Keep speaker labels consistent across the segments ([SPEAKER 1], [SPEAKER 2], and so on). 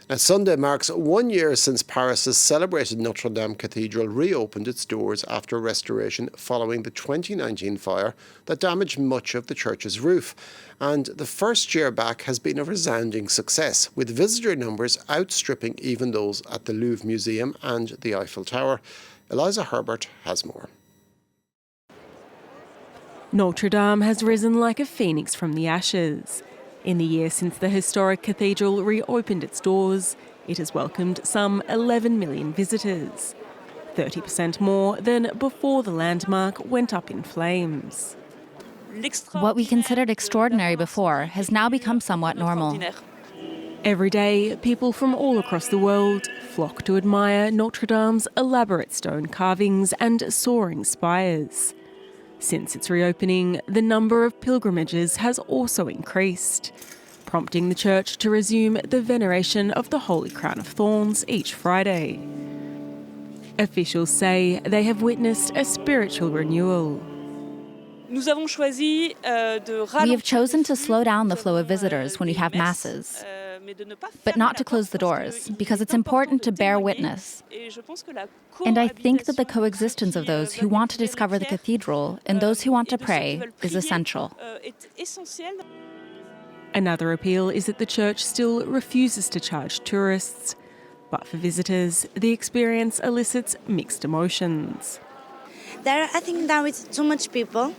[SPEAKER 1] Now, Sunday marks 1 year since Paris's celebrated Notre-Dame Cathedral reopened its doors after restoration following the 2019 fire that damaged much of the church's roof. And the first year back has been a resounding success, with visitor numbers outstripping even those at the Louvre Museum and the Eiffel Tower. Eliza Herbert has more.
[SPEAKER 2] Notre Dame has risen like a phoenix from the ashes. In the year since the historic cathedral reopened its doors, it has welcomed some 11 million visitors, 30% more than before the landmark went up in flames.
[SPEAKER 3] What we considered extraordinary before has now become somewhat normal.
[SPEAKER 2] Every day, people from all across the world flock to admire Notre Dame's elaborate stone carvings and soaring spires. Since its reopening, the number of pilgrimages has also increased, prompting the church to resume the veneration of the Holy Crown of Thorns each Friday. Officials say they have witnessed a spiritual renewal.
[SPEAKER 3] We have chosen to slow down the flow of visitors when we have masses, but not to close the doors, because it's important to bear witness. And I think that the coexistence of those who want to discover the cathedral and those who want to pray is essential.
[SPEAKER 2] Another appeal is that the church still refuses to charge tourists, but for visitors, the experience elicits mixed emotions.
[SPEAKER 4] I think now it's too much people.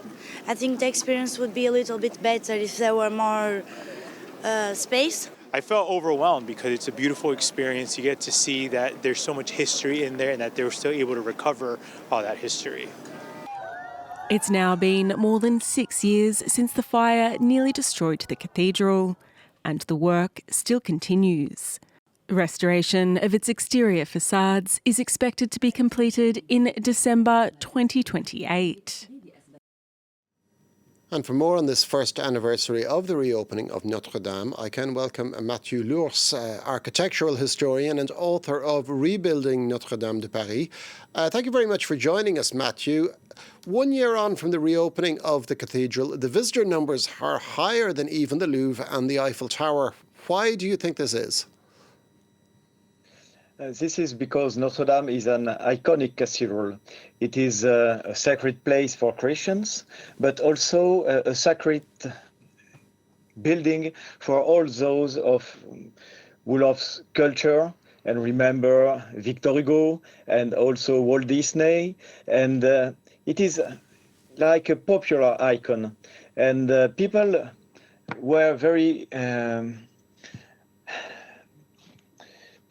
[SPEAKER 4] I think the experience would be a little bit better if there were more space.
[SPEAKER 5] I felt overwhelmed because it's a beautiful experience. You get to see that there's so much history in there and that they were still able to recover all that history.
[SPEAKER 2] It's now been more than 6 years since the fire nearly destroyed the cathedral, and the work still continues. Restoration of its exterior facades is expected to be completed in December 2028.
[SPEAKER 1] And for more on this first anniversary of the reopening of Notre Dame, I can welcome Mathieu Lours, architectural historian and author of Rebuilding Notre Dame de Paris. Thank you very much for joining us, Mathieu. 1 year on from the reopening of the cathedral, the visitor numbers are higher than even the Louvre and the Eiffel Tower. Why do you think this is?
[SPEAKER 6] This is because Notre Dame is an iconic cathedral. It is a sacred place for Christians, but also a sacred building for all those who love culture and remember Victor Hugo and also Walt Disney. And it is like a popular icon. And people were very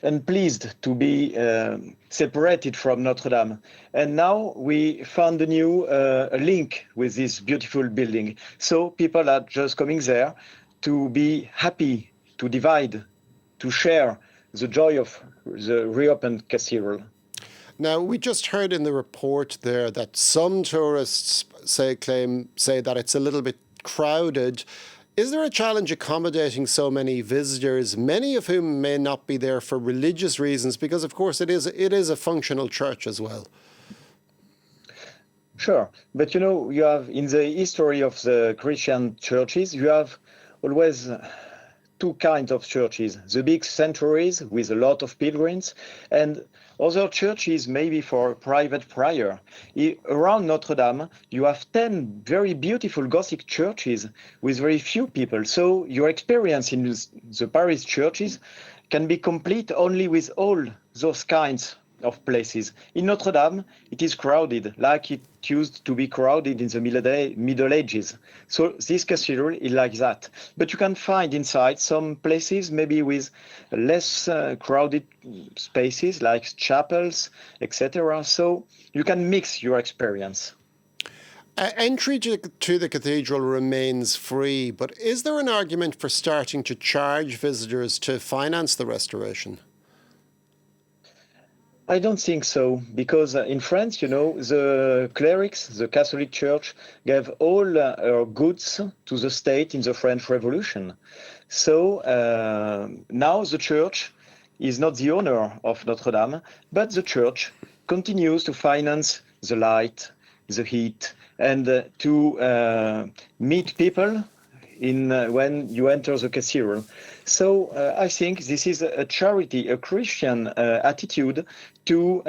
[SPEAKER 6] and pleased to be separated from Notre Dame. And now we found a new link with this beautiful building. So people are just coming there to be happy, to divide, to share the joy of the reopened cathedral.
[SPEAKER 1] Now, we just heard in the report there that some tourists say that it's a little bit crowded. Is there a challenge accommodating so many visitors, many of whom may not be there for religious reasons? Because, of course, it is a functional church as well.
[SPEAKER 6] Sure. But, you have in the history of the Christian churches, you have always two kinds of churches. The big sanctuaries with a lot of pilgrims and other churches maybe for private prayer. Around Notre Dame, you have 10 very beautiful Gothic churches with very few people. So your experience in the Paris churches can be complete only with all those kinds of places. In Notre Dame, it is crowded, like it used to be crowded in the Middle Ages. So this cathedral is like that. But you can find inside some places maybe with less crowded spaces, like chapels, etc. So you can mix your experience.
[SPEAKER 1] Entry to the cathedral remains free, but is there an argument for starting to charge visitors to finance the restoration?
[SPEAKER 6] I don't think so, because in France, the clerics, the Catholic Church, gave all her goods to the state in the French Revolution. So now the church is not the owner of Notre Dame, but the church continues to finance the light, the heat, and to meet people when you enter the cathedral. So I think this is a charity, a Christian attitude to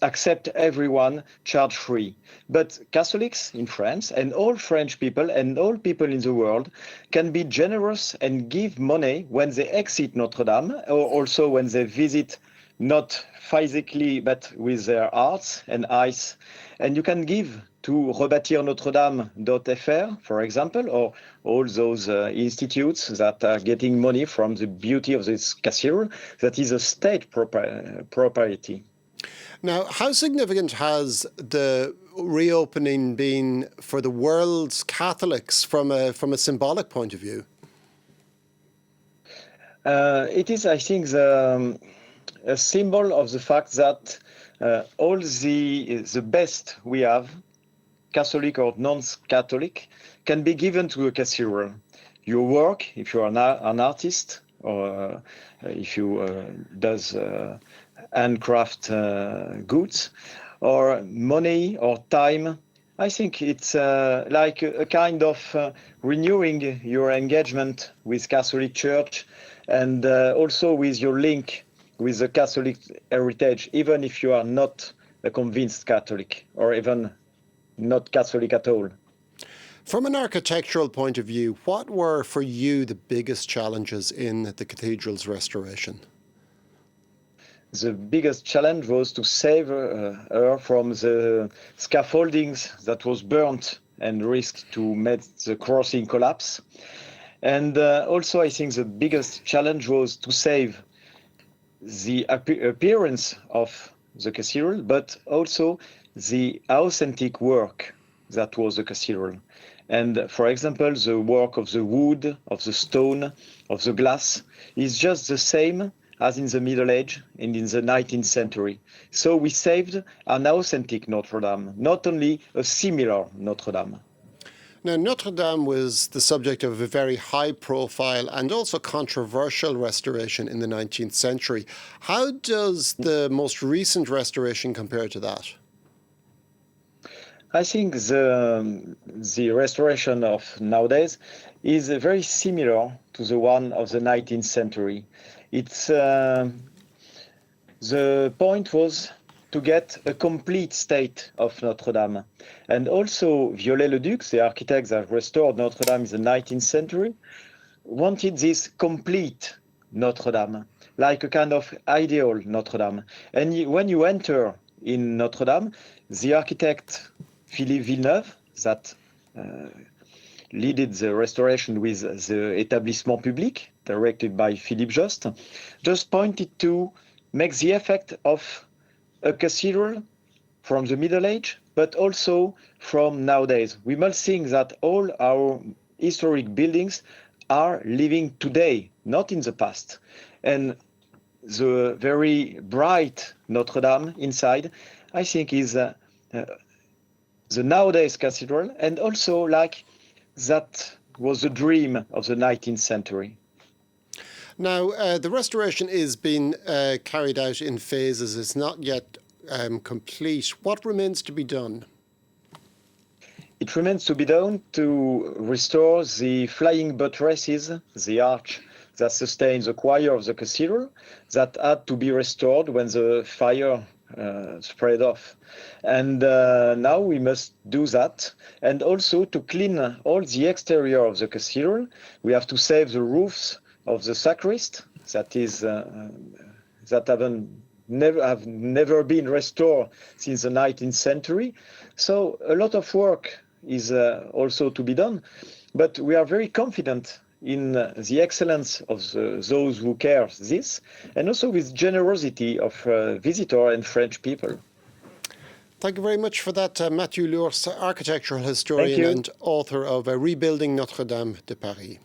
[SPEAKER 6] accept everyone charge-free. But Catholics in France and all French people and all people in the world can be generous and give money when they exit Notre-Dame, or also when they visit, not physically but with their hearts and eyes. And you can give to rebâtir-notre-dame.fr, for example, or all those institutes that are getting money from the beauty of this cathedral that is a state property.
[SPEAKER 1] Now, how significant has the reopening been for the world's Catholics from a symbolic point of view?
[SPEAKER 6] It is, I think, a symbol of the fact that all the best we have, Catholic or non-Catholic, can be given to a cathedral. Your work, if you are an artist, or if you does handcraft goods, or money or time, I think it's like a kind of renewing your engagement with Catholic Church and also with your link with the Catholic heritage, even if you are not a convinced Catholic or even not Catholic at all.
[SPEAKER 1] From an architectural point of view, what were for you the biggest challenges in the cathedral's restoration?
[SPEAKER 6] The biggest challenge was to save her from the scaffoldings that was burnt and risked to make the crossing collapse. And also, I think the biggest challenge was to save the appearance of the cathedral, but also the authentic work that was the cathedral. And for example, the work of the wood, of the stone, of the glass is just the same as in the Middle Age and in the 19th century. So we saved an authentic Notre-Dame, not only a similar Notre-Dame.
[SPEAKER 1] Now, Notre-Dame was the subject of a very high-profile and also controversial restoration in the 19th century. How does the most recent restoration compare to that?
[SPEAKER 6] I think the restoration of nowadays is very similar to the one of the 19th century. It's the point was to get a complete state of Notre-Dame. And also Viollet-le-Duc, the architect that restored Notre-Dame in the 19th century, wanted this complete Notre-Dame, like a kind of ideal Notre-Dame. And when you enter in Notre-Dame, the architect Philippe Villeneuve, that led the restoration with the Établissement Public, directed by Philippe Jost, just pointed to make the effect of a cathedral from the Middle Age, but also from nowadays. We must think that all our historic buildings are living today, not in the past. And the very bright Notre-Dame inside, I think, is the nowadays cathedral, and also like that was the dream of the 19th century.
[SPEAKER 1] Now, the restoration is being carried out in phases. It's not yet complete. What remains to be done?
[SPEAKER 6] It remains to be done to restore the flying buttresses, the arch that sustains the choir of the cathedral, that had to be restored when the fire spread off. And now we must do that. And also to clean all the exterior of the cathedral. We have to save the roofs of the sacristy that is that have never been restored since the 19th century. So a lot of work is also to be done, but we are very confident in the excellence of those who care this, and also with generosity of visitor and French people.
[SPEAKER 1] Thank you very much for that, Mathieu Lours, architectural historian and author of Rebuilding Notre-Dame de Paris.